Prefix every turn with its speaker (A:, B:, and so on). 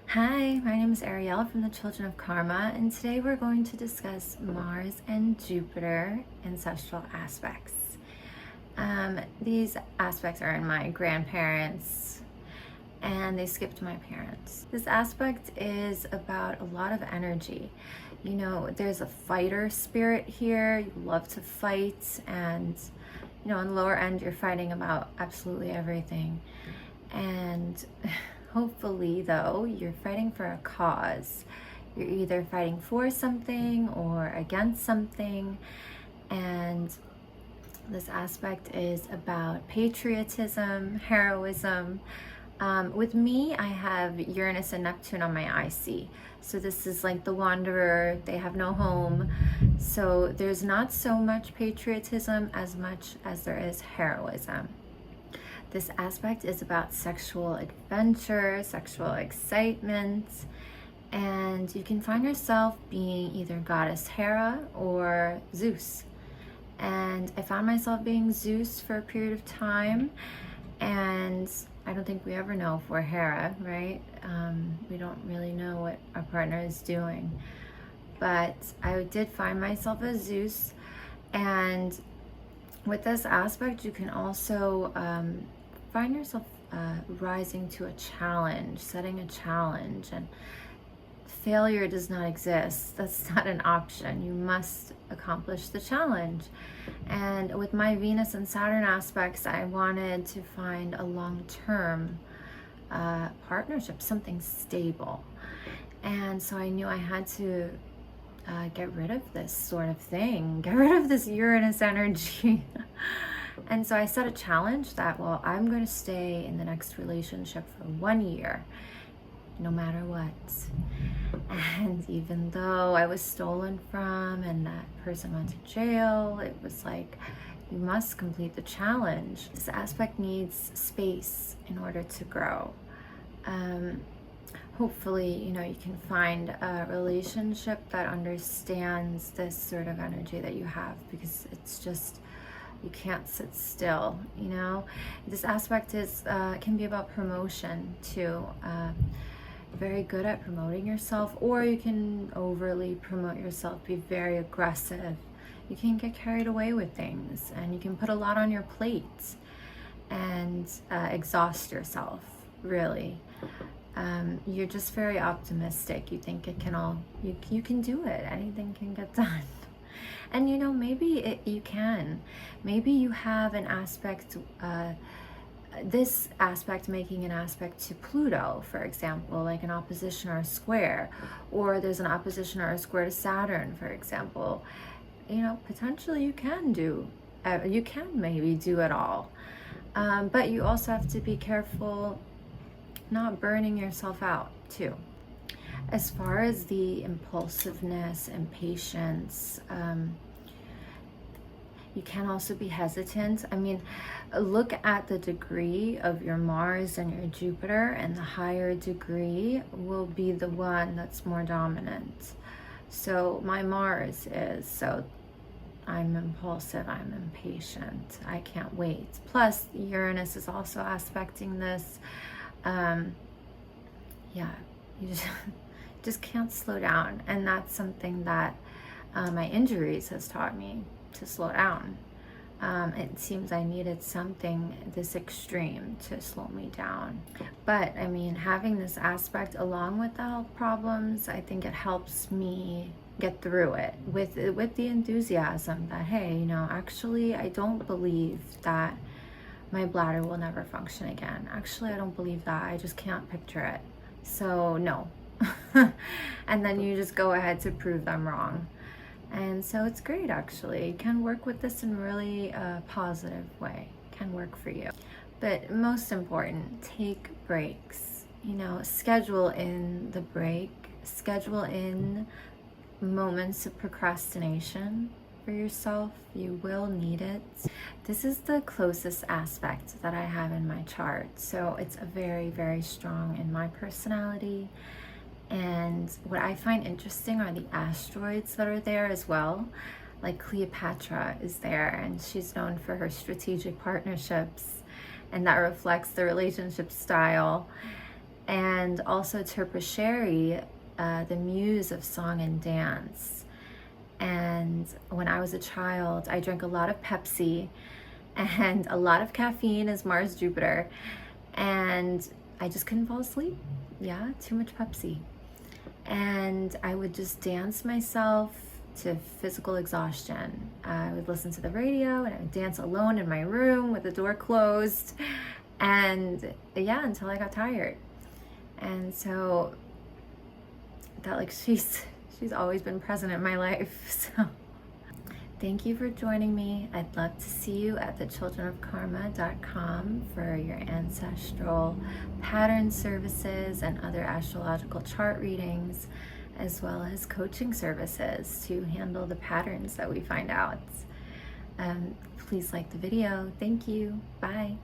A: Hi, my name is Ariel from the Children of Karma, and today we're going to discuss Mars and Jupiter ancestral aspects. These aspects are in my grandparents, and they skipped my parents. This aspect is about a lot of energy. You know, there's a fighter spirit here. You love to fight, and on the lower end, you're fighting about absolutely everything. And hopefully, though, you're fighting for a cause. You're either fighting for something or against something. And this aspect is about patriotism, heroism. With me, I have Uranus and Neptune on my IC. So this is like the wanderer, they have no home. So there's not so much patriotism as much as there is heroism. This aspect is about sexual adventure, sexual excitement, and you can find yourself being either goddess Hera or Zeus. And I found myself being Zeus for a period of time, and I don't think we ever know if we're Hera, right? We don't really know what our partner is doing. But I did find myself as Zeus, and with this aspect, you can also find yourself rising to a challenge, setting a challenge, and failure does not exist. That's not an option. You must accomplish the challenge. And with my Venus and Saturn aspects, I wanted to find a long-term partnership, something stable. And so I knew I had to get rid of this sort of thing, get rid of this Uranus energy. And so I set a challenge that, well, I'm going to stay in the next relationship for 1 year, no matter what. And even though I was stolen from and that person went to jail, it was like, you must complete the challenge. This aspect needs space in order to grow. Hopefully, you can find a relationship that understands this sort of energy that you have, because it's just, you can't sit still, This aspect is can be about promotion too. Very good at promoting yourself, or you can overly promote yourself, be very aggressive. You can get carried away with things, and you can put a lot on your plate and exhaust yourself, really. You're just very optimistic. You think it can all, you can do it. Anything can get done. And maybe you can. Maybe you have an aspect, this aspect making an aspect to Pluto, for example, like an opposition or a square, or there's an opposition or a square to Saturn, for example. Potentially you can maybe do it all. But you also have to be careful not burning yourself out too. As far as the impulsiveness and patience, you can also be hesitant. I mean, look at the degree of your Mars and your Jupiter, and the higher degree will be the one that's more dominant. So my Mars is, so I'm impulsive, I'm impatient, I can't wait. Plus, Uranus is also aspecting this. You just can't slow down, and that's something that my injuries has taught me, to slow down. It seems I needed something this extreme to slow me down. But I mean, having this aspect along with the health problems, I think it helps me get through it with the enthusiasm that, hey, actually I don't believe that my bladder will never function again. Actually, I don't believe that. I just can't picture it. So no. And then you just go ahead to prove them wrong. And so it's great, actually. You can work with this in a really positive way. It can work for you. But most important, take breaks. Schedule in the break. Schedule in moments of procrastination for yourself. You will need it. This is the closest aspect that I have in my chart. So it's a very, very strong in my personality. And what I find interesting are the asteroids that are there as well. Like Cleopatra is there, and she's known for her strategic partnerships, and that reflects the relationship style. and also Terpsichore, the muse of song and dance. And when I was a child, I drank a lot of Pepsi and a lot of caffeine as Mars Jupiter, and I just couldn't fall asleep. Yeah, too much Pepsi. And I would just dance myself to physical exhaustion. I would listen to the radio and I would dance alone in my room with the door closed, and yeah, until I got tired. And so that, like, she's always been present in my life. So thank you for joining me. I'd love to see you at thechildrenofkarma.com for your ancestral pattern services and other astrological chart readings, as well as coaching services to handle the patterns that we find out. Please like the video. Thank you. Bye.